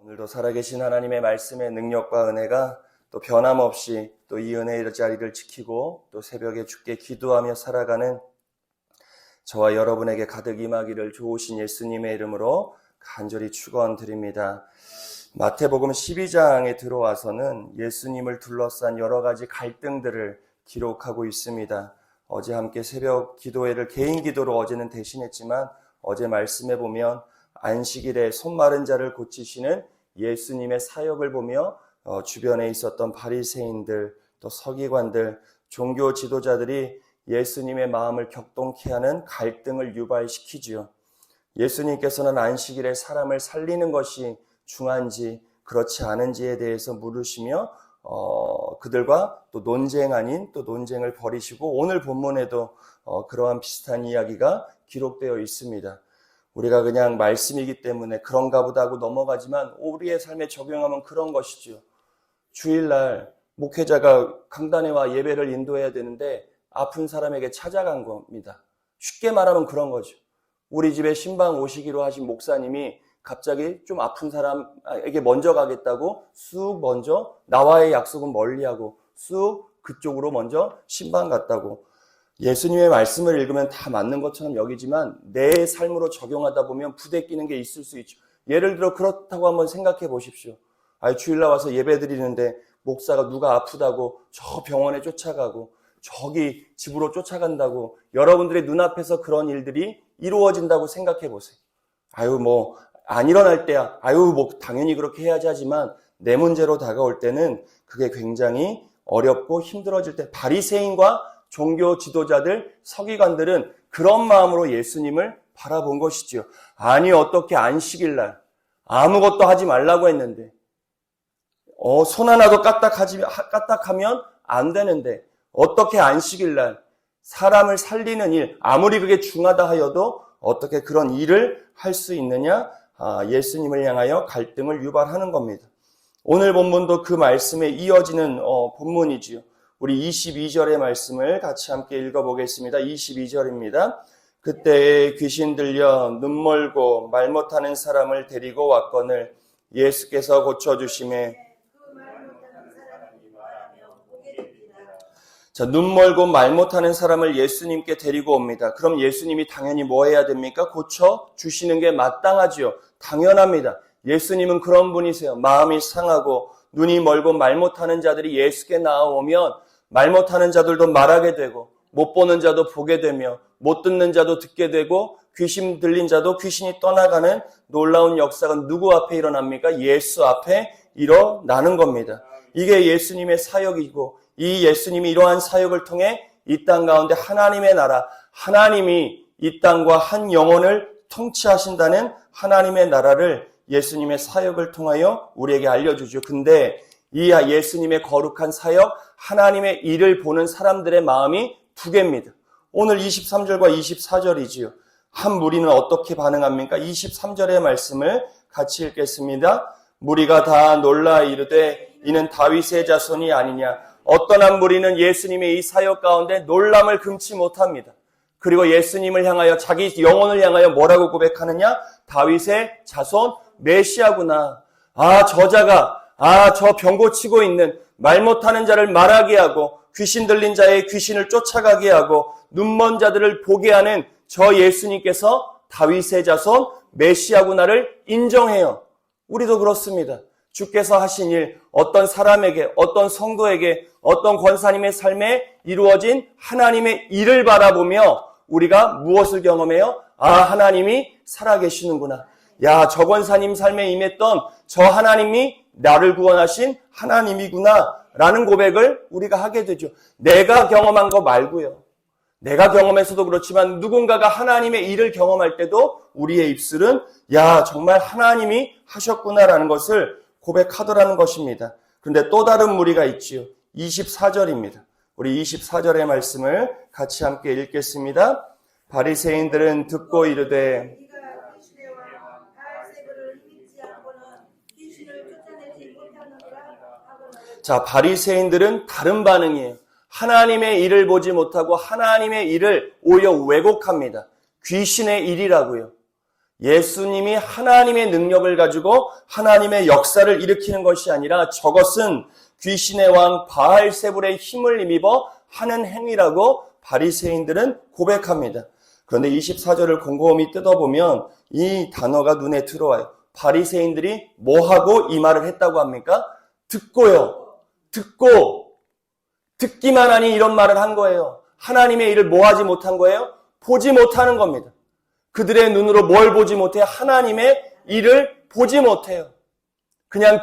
오늘도 살아계신 하나님의 말씀의 능력과 은혜가 또 변함없이 또 이 은혜의 자리를 지키고 또 새벽에 주께 기도하며 살아가는 저와 여러분에게 가득 임하기를 좋으신 예수님의 이름으로 간절히 축원드립니다. 마태복음 12장에 들어와서는 예수님을 둘러싼 여러 가지 갈등들을 기록하고 있습니다. 어제 함께 새벽 기도회를 개인 기도로 어제는 대신했지만 어제 말씀해 보면 안식일에 손 마른 자를 고치시는 예수님의 사역을 보며 주변에 있었던 바리새인들 또 서기관들 종교 지도자들이 예수님의 마음을 격동케 하는 갈등을 유발시키지요. 예수님께서는 안식일에 사람을 살리는 것이 중한지 그렇지 않은지에 대해서 물으시며 그들과 또 논쟁 아닌 또 논쟁을 벌이시고 오늘 본문에도 그러한 비슷한 이야기가 기록되어 있습니다. 우리가 그냥 말씀이기 때문에 그런가 보다 하고 넘어가지만 우리의 삶에 적용하면 그런 것이죠. 주일날 목회자가 강단에 와 예배를 인도해야 되는데 아픈 사람에게 찾아간 겁니다. 쉽게 말하면 그런 거죠. 우리 집에 신방 오시기로 하신 목사님이 갑자기 좀 아픈 사람에게 먼저 가겠다고 쑥 먼저 나와의 약속은 멀리하고 쑥 그쪽으로 먼저 신방 갔다고. 예수님의 말씀을 읽으면 다 맞는 것처럼 여기지만 내 삶으로 적용하다 보면 부대끼는 게 있을 수 있죠. 예를 들어 그렇다고 한번 생각해 보십시오. 주일날 와서 예배 드리는데 목사가 누가 아프다고 저 병원에 쫓아가고 저기 집으로 쫓아간다고 여러분들의 눈앞에서 그런 일들이 이루어진다고 생각해 보세요. 안 일어날 때야 당연히 그렇게 해야지 하지만 내 문제로 다가올 때는 그게 굉장히 어렵고 힘들어질 때 바리새인과 종교 지도자들, 서기관들은 그런 마음으로 예수님을 바라본 것이지요. 아니 어떻게 안식일날 아무것도 하지 말라고 했는데 손 하나도 까딱하면 안 되는데 어떻게 안식일날 사람을 살리는 일 아무리 그게 중하다 하여도 어떻게 그런 일을 할 수 있느냐? 예수님을 향하여 갈등을 유발하는 겁니다. 오늘 본문도 그 말씀에 이어지는 본문이지요. 우리 22절의 말씀을 같이 함께 읽어보겠습니다. 22절입니다. 그때 귀신 들려 눈 멀고 말 못하는 사람을 데리고 왔거늘 예수께서 고쳐주심에 눈 멀고 말 못하는 사람을 예수님께 데리고 옵니다. 그럼 예수님이 당연히 뭐 해야 됩니까? 고쳐주시는 게 마땅하지요. 당연합니다. 예수님은 그런 분이세요. 마음이 상하고 눈이 멀고 말 못하는 자들이 예수께 나아오면 말 못하는 자들도 말하게 되고 못 보는 자도 보게 되며 못 듣는 자도 듣게 되고 귀신 들린 자도 귀신이 떠나가는 놀라운 역사가 누구 앞에 일어납니까? 예수 앞에 일어나는 겁니다. 이게 예수님의 사역이고 이 예수님이 이러한 사역을 통해 이 땅 가운데 하나님의 나라, 하나님이 이 땅과 한 영혼을 통치하신다는 하나님의 나라를 예수님의 사역을 통하여 우리에게 알려주죠. 근데 이 예수님의 거룩한 사역, 하나님의 일을 보는 사람들의 마음이 두 개입니다. 오늘 23절과 24절이지요. 한 무리는 어떻게 반응합니까? 23절의 말씀을 같이 읽겠습니다. 무리가 다 놀라 이르되 이는 다윗의 자손이 아니냐. 어떤 한 무리는 예수님의 이 사역 가운데 놀람을 금치 못합니다. 그리고 예수님을 향하여 자기 영혼을 향하여 뭐라고 고백하느냐? 다윗의 자손 메시아구나. 저자가 저 병 고치고 있는 말 못하는 자를 말하게 하고 귀신 들린 자의 귀신을 쫓아가게 하고 눈먼 자들을 보게 하는 저 예수님께서 다윗의 자손 메시아구나를 인정해요. 우리도 그렇습니다. 주께서 하신 일, 어떤 사람에게, 어떤 성도에게, 어떤 권사님의 삶에 이루어진 하나님의 일을 바라보며 우리가 무엇을 경험해요? 하나님이 살아계시는구나. 저 권사님 삶에 임했던 저 하나님이 나를 구원하신 하나님이구나 라는 고백을 우리가 하게 되죠. 내가 경험한 거 말고요. 내가 경험해서도 그렇지만 누군가가 하나님의 일을 경험할 때도 우리의 입술은 정말 하나님이 하셨구나라는 것을 고백하더라는 것입니다. 그런데 또 다른 무리가 있지요. 24절입니다. 우리 24절의 말씀을 같이 함께 읽겠습니다. 바리새인들은 듣고 이르되 바리새인들은 다른 반응이에요. 하나님의 일을 보지 못하고 하나님의 일을 오히려 왜곡합니다. 귀신의 일이라고요. 예수님이 하나님의 능력을 가지고 하나님의 역사를 일으키는 것이 아니라 저것은 귀신의 왕 바알세불의 힘을 힘입어 하는 행위라고 바리새인들은 고백합니다. 그런데 24절을 곰곰이 뜯어보면 이 단어가 눈에 들어와요. 바리새인들이 뭐하고 이 말을 했다고 합니까? 듣고요. 듣기만 하니 이런 말을 한 거예요. 하나님의 일을 뭐 하지 못한 거예요? 보지 못하는 겁니다. 그들의 눈으로 뭘 보지 못해요? 하나님의 일을 보지 못해요. 그냥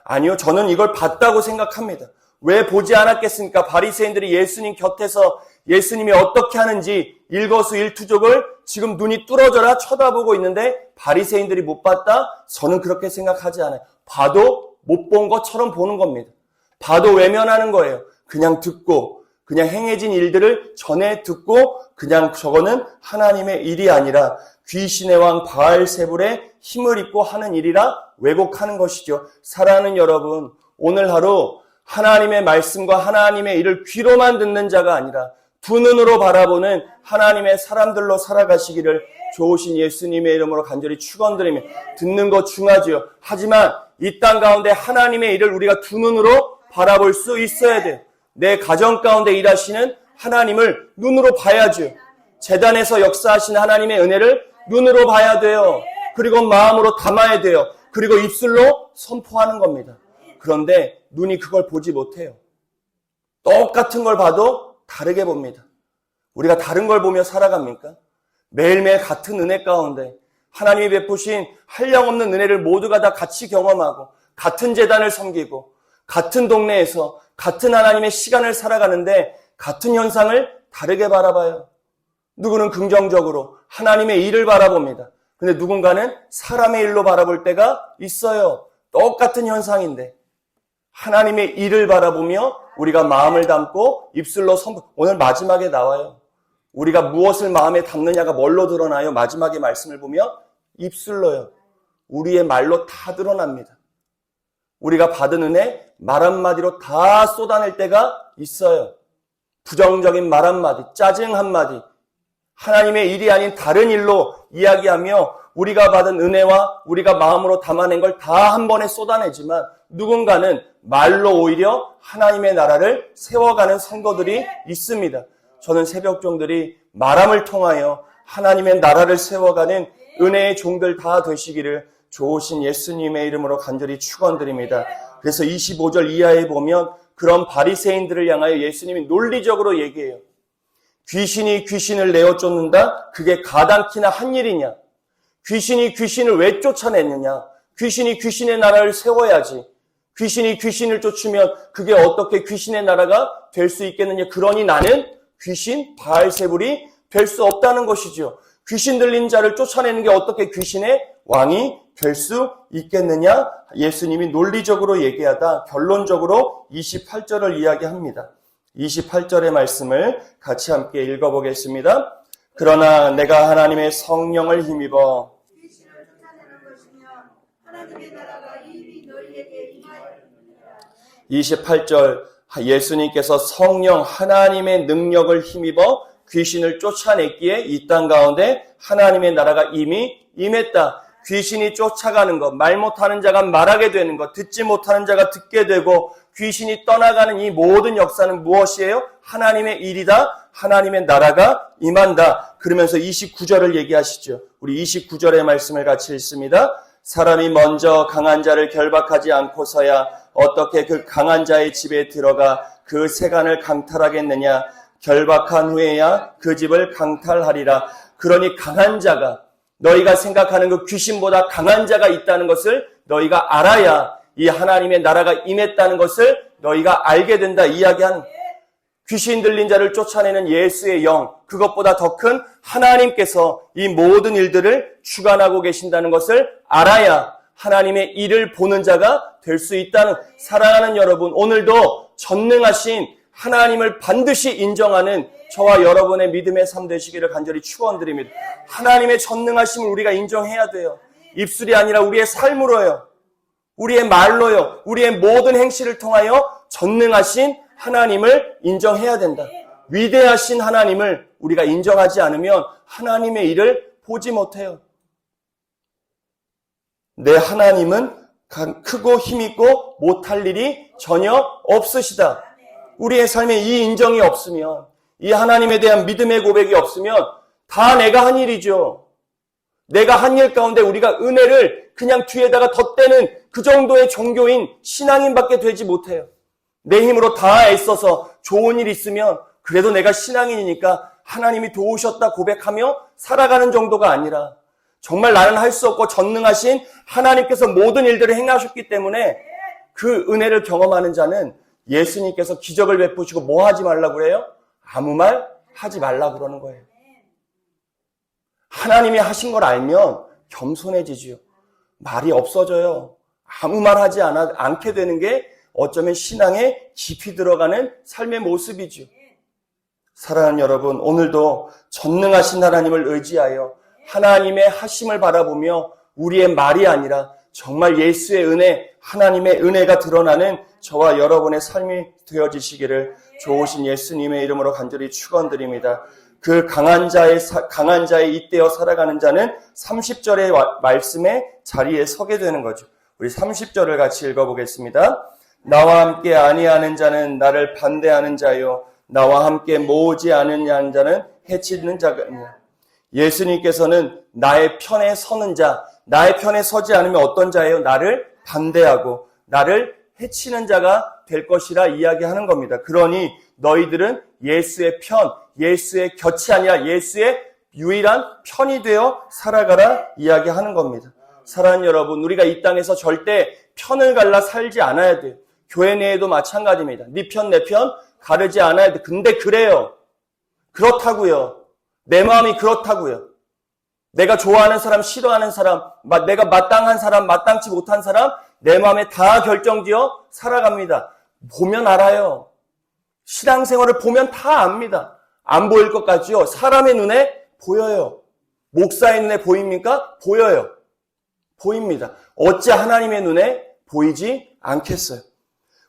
아니요, 저는 이걸 봤다고 생각합니다. 왜 보지 않았겠습니까? 바리새인들이 예수님 곁에서 예수님이 어떻게 하는지 일거수일투족을 지금 눈이 뚫어져라 쳐다보고 있는데 바리새인들이 못 봤다? 저는 그렇게 생각하지 않아요. 봐도 못 본 것처럼 보는 겁니다. 봐도 외면하는 거예요. 그냥 듣고 그냥 행해진 일들을 전해 듣고 그냥 저거는 하나님의 일이 아니라 귀신의 왕 바알세불의 힘을 입고 하는 일이라 왜곡하는 것이죠. 사랑하는 여러분, 오늘 하루 하나님의 말씀과 하나님의 일을 귀로만 듣는 자가 아니라 두 눈으로 바라보는 하나님의 사람들로 살아가시기를 좋으신 예수님의 이름으로 간절히 축원드리며, 듣는 것 중하지요. 하지만 이 땅 가운데 하나님의 일을 우리가 두 눈으로 바라볼 수 있어야 돼요. 내 가정 가운데 일하시는 하나님을 눈으로 봐야죠. 제단에서 역사하시는 하나님의 은혜를 눈으로 봐야 돼요. 그리고 마음으로 담아야 돼요. 그리고 입술로 선포하는 겁니다. 그런데 눈이 그걸 보지 못해요. 똑같은 걸 봐도 다르게 봅니다. 우리가 다른 걸 보며 살아갑니까? 매일매일 같은 은혜 가운데 하나님이 베푸신 한량없는 은혜를 모두가 다 같이 경험하고 같은 제단을 섬기고 같은 동네에서 같은 하나님의 시간을 살아가는데 같은 현상을 다르게 바라봐요. 누구는 긍정적으로 하나님의 일을 바라봅니다. 근데 누군가는 사람의 일로 바라볼 때가 있어요. 똑같은 현상인데 하나님의 일을 바라보며 우리가 마음을 담고 입술로 오늘 마지막에 나와요. 우리가 무엇을 마음에 담느냐가 뭘로 드러나요? 마지막에 말씀을 보면 입술로요. 우리의 말로 다 드러납니다. 우리가 받은 은혜 말 한마디로 다 쏟아낼 때가 있어요. 부정적인 말 한마디, 짜증 한마디, 하나님의 일이 아닌 다른 일로 이야기하며 우리가 받은 은혜와 우리가 마음으로 담아낸 걸 다 한 번에 쏟아내지만 누군가는 말로 오히려 하나님의 나라를 세워가는 성도들이 있습니다. 저는 새벽종들이 말함을 통하여 하나님의 나라를 세워가는 은혜의 종들 다 되시기를 좋으신 예수님의 이름으로 간절히 축원드립니다. 그래서 25절 이하에 보면 그런 바리새인들을 향하여 예수님이 논리적으로 얘기해요. 귀신이 귀신을 내어 쫓는다? 그게 가당키나 한 일이냐? 귀신이 귀신을 왜 쫓아냈느냐? 귀신이 귀신의 나라를 세워야지. 귀신이 귀신을 쫓으면 그게 어떻게 귀신의 나라가 될 수 있겠느냐? 그러니 나는 귀신 바알세불이 될 수 없다는 것이죠. 귀신 들린 자를 쫓아내는 게 어떻게 귀신의 왕이 될 수 있겠느냐? 예수님이 논리적으로 얘기하다 결론적으로 28절을 이야기합니다. 28절의 말씀을 같이 함께 읽어보겠습니다. 그러나 내가 하나님의 성령을 힘입어 귀신을 쫓아내는 것이며 하나님의 나라가 이미 너희에게 임하였느니라. 28절 예수님께서 성령 하나님의 능력을 힘입어 귀신을 쫓아냈기에 이 땅 가운데 하나님의 나라가 이미 임했다. 귀신이 쫓아가는 것, 말 못하는 자가 말하게 되는 것, 듣지 못하는 자가 듣게 되고 귀신이 떠나가는 이 모든 역사는 무엇이에요? 하나님의 일이다. 하나님의 나라가 임한다. 그러면서 29절을 얘기하시죠. 우리 29절의 말씀을 같이 읽습니다. 사람이 먼저 강한 자를 결박하지 않고서야 어떻게 그 강한 자의 집에 들어가 그 세간을 강탈하겠느냐? 결박한 후에야 그 집을 강탈하리라. 그러니 강한 자가, 너희가 생각하는 그 귀신보다 강한 자가 있다는 것을 너희가 알아야 이 하나님의 나라가 임했다는 것을 너희가 알게 된다 이야기하는, 귀신 들린 자를 쫓아내는 예수의 영, 그것보다 더 큰 하나님께서 이 모든 일들을 주관하고 계신다는 것을 알아야 하나님의 일을 보는 자가 될 수 있다는, 사랑하는 여러분, 오늘도 전능하신 하나님을 반드시 인정하는 저와 여러분의 믿음의 삶 되시기를 간절히 축원드립니다. 하나님의 전능하심을 우리가 인정해야 돼요. 입술이 아니라 우리의 삶으로요. 우리의 말로요. 우리의 모든 행실을 통하여 전능하신 하나님을 인정해야 된다. 위대하신 하나님을 우리가 인정하지 않으면 하나님의 일을 보지 못해요. 내 하나님은 크고 힘있고 못할 일이 전혀 없으시다. 우리의 삶에 이 인정이 없으면, 이 하나님에 대한 믿음의 고백이 없으면 다 내가 한 일이죠. 내가 한 일 가운데 우리가 은혜를 그냥 뒤에다가 덧대는 그 정도의 종교인 신앙인밖에 되지 못해요. 내 힘으로 다 애써서 좋은 일 있으면 그래도 내가 신앙인이니까 하나님이 도우셨다 고백하며 살아가는 정도가 아니라 정말 나는 할 수 없고 전능하신 하나님께서 모든 일들을 행하셨기 때문에 그 은혜를 경험하는 자는 예수님께서 기적을 베푸시고 뭐 하지 말라고 그래요? 아무 말 하지 말라고 그러는 거예요. 하나님이 하신 걸 알면 겸손해지지요. 말이 없어져요. 아무 말 하지 않게 되는 게 어쩌면 신앙에 깊이 들어가는 삶의 모습이죠. 사랑하는 여러분, 오늘도 전능하신 하나님을 의지하여 하나님의 하심을 바라보며 우리의 말이 아니라 정말 예수의 은혜, 하나님의 은혜가 드러나는 저와 여러분의 삶이 되어지시기를 좋으신 예수님의 이름으로 간절히 축원드립니다. 그 강한 자의 잇대어 살아가는 자는 30절의 말씀의 자리에 서게 되는 거죠. 우리 30절을 같이 읽어보겠습니다. 나와 함께 아니하는 자는 나를 반대하는 자요, 나와 함께 모으지 않은 자는 해치는 자가. 예수님께서는 나의 편에 서는 자, 나의 편에 서지 않으면 어떤 자예요? 나를 반대하고 나를 해치는 자가 될 것이라 이야기하는 겁니다. 그러니 너희들은 예수의 편, 예수의 곁이 아니라 예수의 유일한 편이 되어 살아가라 이야기하는 겁니다. 사랑하는 여러분, 우리가 이 땅에서 절대 편을 갈라 살지 않아야 돼요. 교회 내에도 마찬가지입니다. 네 편, 내 편 가르지 않아야 돼. 근데 그래요. 그렇다고요. 내 마음이 그렇다고요. 내가 좋아하는 사람, 싫어하는 사람, 내가 마땅한 사람, 마땅치 못한 사람, 내 마음에 다 결정지어 살아갑니다. 보면 알아요. 신앙생활을 보면 다 압니다. 안 보일 것 같지요? 사람의 눈에 보여요. 목사의 눈에 보입니까? 보여요. 보입니다. 어찌 하나님의 눈에 보이지 않겠어요?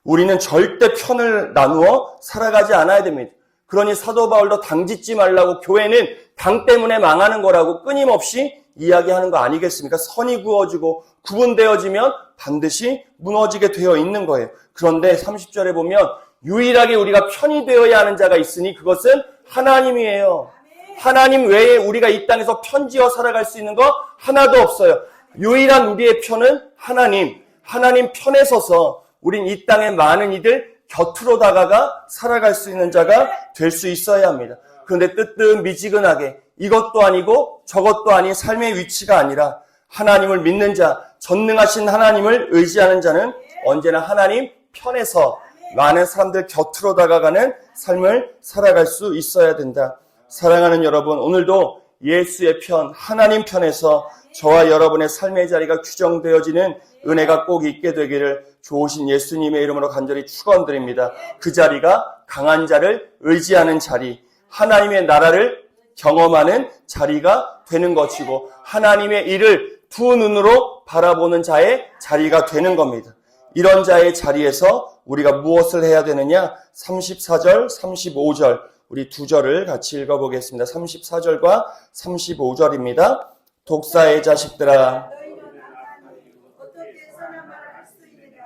우리는 절대 편을 나누어 살아가지 않아야 됩니다. 그러니 사도 바울도 당 짓지 말라고, 교회는 당 때문에 망하는 거라고 끊임없이 이야기하는 거 아니겠습니까? 선이 구워지고 구분되어지면 반드시 무너지게 되어 있는 거예요. 그런데 30절에 보면 유일하게 우리가 편이 되어야 하는 자가 있으니 그것은 하나님이에요. 하나님 외에 우리가 이 땅에서 편지어 살아갈 수 있는 거 하나도 없어요. 유일한 우리의 편은 하나님. 하나님 편에 서서 우린 이 땅의 많은 이들 곁으로 다가가 살아갈 수 있는 자가 될 수 있어야 합니다. 그런데 뜨뜻미지근하게 이것도 아니고 저것도 아닌 삶의 위치가 아니라 하나님을 믿는 자, 전능하신 하나님을 의지하는 자는 언제나 하나님 편에서 많은 사람들 곁으로 다가가는 삶을 살아갈 수 있어야 된다. 사랑하는 여러분, 오늘도 예수의 편, 하나님 편에서 저와 여러분의 삶의 자리가 규정되어지는 은혜가 꼭 있게 되기를 좋으신 예수님의 이름으로 간절히 축원드립니다. 그 자리가 강한 자를 의지하는 자리, 하나님의 나라를 경험하는 자리가 되는 것이고 하나님의 일을 두 눈으로 바라보는 자의 자리가 되는 겁니다. 이런 자의 자리에서 우리가 무엇을 해야 되느냐? 34절, 35절 우리 두 절을 같이 읽어보겠습니다. 34절과 35절입니다. 독사의 자식들아, 너희는 악하니 어떻게 선한 말을 할 수 있느냐?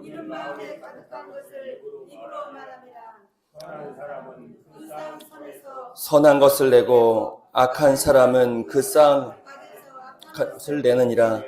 이런 마음에 가득한 것을 입으로 말합니다. 그 쌍 선에서 선한 것을 내고 악한 사람은 그 쌍 악에서 것을 내느니라.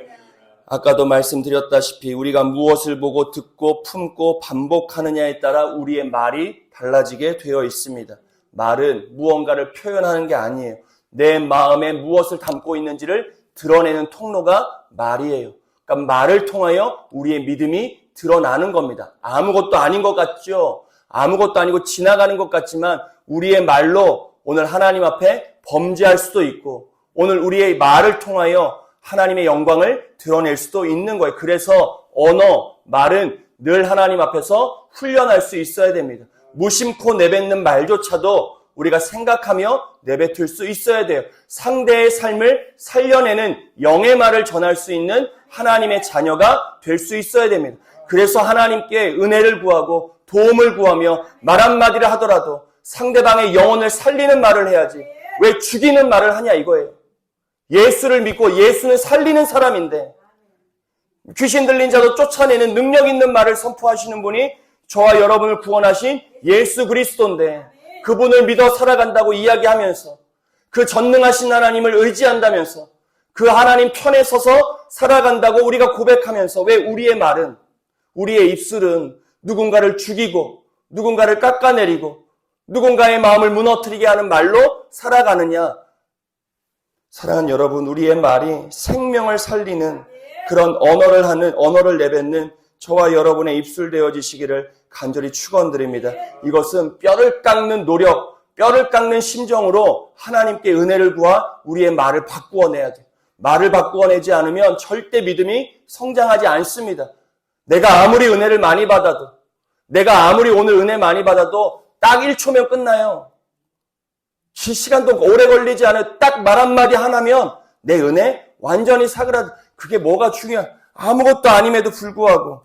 아까도 말씀드렸다시피 우리가 무엇을 보고 듣고 품고 반복하느냐에 따라 우리의 말이 달라지게 되어 있습니다. 말은 무언가를 표현하는 게 아니에요. 내 마음에 무엇을 담고 있는지를 드러내는 통로가 말이에요. 그러니까 말을 통하여 우리의 믿음이 드러나는 겁니다. 아무것도 아닌 것 같죠? 아무것도 아니고 지나가는 것 같지만 우리의 말로 오늘 하나님 앞에 범죄할 수도 있고 오늘 우리의 말을 통하여 하나님의 영광을 드러낼 수도 있는 거예요. 그래서 언어, 말은 늘 하나님 앞에서 훈련할 수 있어야 됩니다. 무심코 내뱉는 말조차도 우리가 생각하며 내뱉을 수 있어야 돼요. 상대의 삶을 살려내는 영의 말을 전할 수 있는 하나님의 자녀가 될 수 있어야 됩니다. 그래서 하나님께 은혜를 구하고 도움을 구하며 말 한마디를 하더라도 상대방의 영혼을 살리는 말을 해야지. 왜 죽이는 말을 하냐 이거예요. 예수를 믿고 예수는 살리는 사람인데 귀신 들린 자도 쫓아내는 능력 있는 말을 선포하시는 분이 저와 여러분을 구원하신 예수 그리스도인데, 그분을 믿어 살아간다고 이야기하면서 그 전능하신 하나님을 의지한다면서 그 하나님 편에 서서 살아간다고 우리가 고백하면서, 왜 우리의 말은, 우리의 입술은 누군가를 죽이고 누군가를 깎아내리고 누군가의 마음을 무너뜨리게 하는 말로 살아가느냐? 사랑하는 여러분, 우리의 말이 생명을 살리는 그런 언어를 내뱉는 저와 여러분의 입술 되어지시기를 간절히 축원드립니다. 이것은 뼈를 깎는 노력, 뼈를 깎는 심정으로 하나님께 은혜를 구하 우리의 말을 바꾸어내야 돼요. 말을 바꾸어내지 않으면 절대 믿음이 성장하지 않습니다. 내가 아무리 은혜를 많이 받아도, 내가 아무리 오늘 은혜 많이 받아도 딱 1초면 끝나요. 시간도 오래 걸리지 않아요. 딱 말 한마디 하나면 내 은혜 완전히 사그라져. 그게 뭐가 중요해? 아무것도 아님에도 불구하고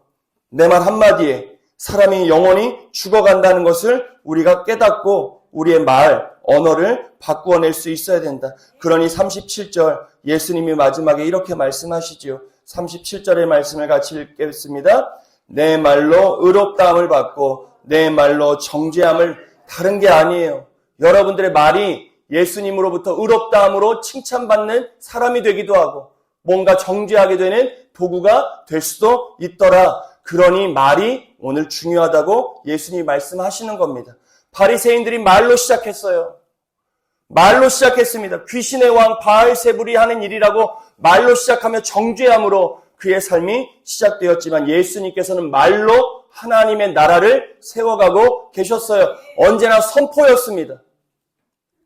내 말 한마디에 사람이 영원히 죽어간다는 것을 우리가 깨닫고 우리의 말, 언어를 바꾸어낼 수 있어야 된다. 그러니 37절 예수님이 마지막에 이렇게 말씀하시지요. 37절의 말씀을 같이 읽겠습니다. 내 말로 의롭다함을 받고 내 말로 정죄함을, 다른 게 아니에요. 여러분들의 말이 예수님으로부터 의롭다함으로 칭찬받는 사람이 되기도 하고 뭔가 정죄하게 되는 도구가 될 수도 있더라. 그러니 말이 오늘 중요하다고 예수님이 말씀하시는 겁니다. 바리새인들이 말로 시작했어요. 말로 시작했습니다. 귀신의 왕 바알세불이 하는 일이라고 말로 시작하며 정죄함으로 그의 삶이 시작되었지만 예수님께서는 말로 하나님의 나라를 세워가고 계셨어요. 언제나 선포였습니다.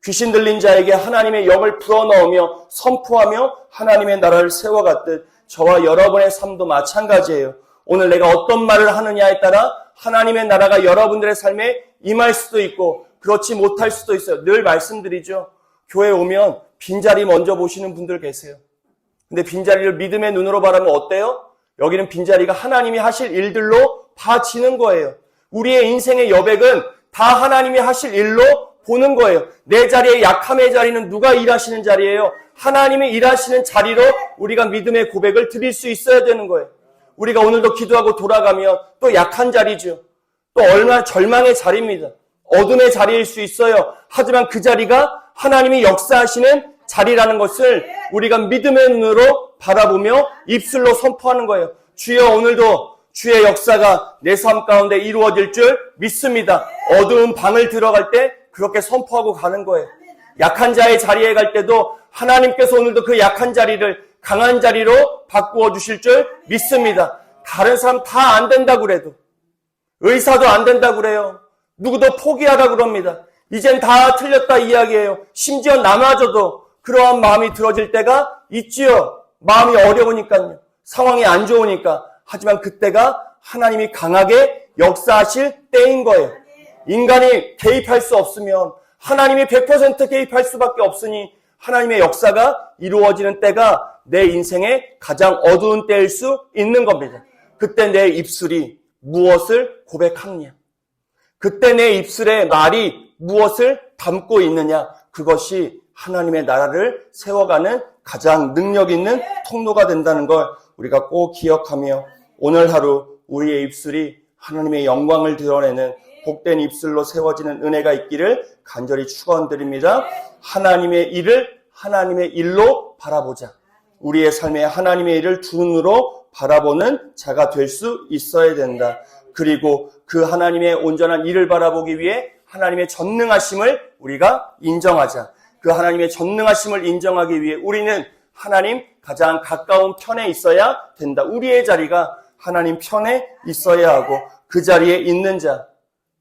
귀신 들린 자에게 하나님의 영을 불어넣으며 선포하며 하나님의 나라를 세워갔듯 저와 여러분의 삶도 마찬가지예요. 오늘 내가 어떤 말을 하느냐에 따라 하나님의 나라가 여러분들의 삶에 임할 수도 있고 그렇지 못할 수도 있어요. 늘 말씀드리죠. 교회 오면 빈자리 먼저 보시는 분들 계세요. 근데 빈자리를 믿음의 눈으로 바라면 어때요? 여기는 빈자리가 하나님이 하실 일들로 봐지는 거예요. 우리의 인생의 여백은 다 하나님이 하실 일로 보는 거예요. 내 자리에 약함의 자리는 누가 일하시는 자리예요? 하나님이 일하시는 자리로 우리가 믿음의 고백을 드릴 수 있어야 되는 거예요. 우리가 오늘도 기도하고 돌아가면 또 약한 자리죠. 또 얼마나 절망의 자리입니다. 어둠의 자리일 수 있어요. 하지만 그 자리가 하나님이 역사하시는 자리라는 것을 우리가 믿음의 눈으로 바라보며 입술로 선포하는 거예요. 주여, 오늘도 주의 역사가 내 삶 가운데 이루어질 줄 믿습니다. 어두운 방을 들어갈 때 그렇게 선포하고 가는 거예요. 약한 자의 자리에 갈 때도 하나님께서 오늘도 그 약한 자리를 강한 자리로 바꾸어 주실 줄 믿습니다. 다른 사람 다 안 된다고 그래도, 의사도 안 된다고 그래요. 누구도 포기하라 그럽니다. 이젠 다 틀렸다 이야기예요. 심지어 나마저도 그러한 마음이 들어질 때가 있지요. 마음이 어려우니까요. 상황이 안 좋으니까. 하지만 그때가 하나님이 강하게 역사하실 때인 거예요. 인간이 개입할 수 없으면 하나님이 100% 개입할 수밖에 없으니 하나님의 역사가 이루어지는 때가 내 인생의 가장 어두운 때일 수 있는 겁니다. 그때 내 입술이 무엇을 고백하느냐, 그때 내 입술의 말이 무엇을 담고 있느냐, 그것이 하나님의 나라를 세워가는 가장 능력 있는 통로가 된다는 걸 우리가 꼭 기억하며 오늘 하루 우리의 입술이 하나님의 영광을 드러내는 복된 입술로 세워지는 은혜가 있기를 간절히 축원드립니다. 하나님의 일을 하나님의 일로 바라보자. 우리의 삶에 하나님의 일을 두 눈으로 바라보는 자가 될 수 있어야 된다. 그리고 그 하나님의 온전한 일을 바라보기 위해 하나님의 전능하심을 우리가 인정하자. 그 하나님의 전능하심을 인정하기 위해 우리는 하나님 가장 가까운 편에 있어야 된다. 우리의 자리가 하나님 편에 있어야 하고 그 자리에 있는 자,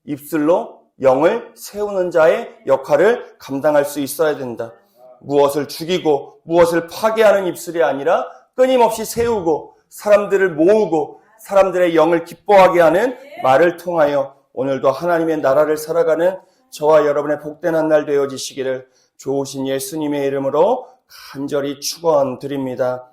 입술로 영을 세우는 자의 역할을 감당할 수 있어야 된다. 무엇을 죽이고 무엇을 파괴하는 입술이 아니라 끊임없이 세우고 사람들을 모으고 사람들의 영을 기뻐하게 하는 말을 통하여 오늘도 하나님의 나라를 살아가는 저와 여러분의 복된 한 날 되어지시기를 좋으신 예수님의 이름으로 간절히 축원드립니다.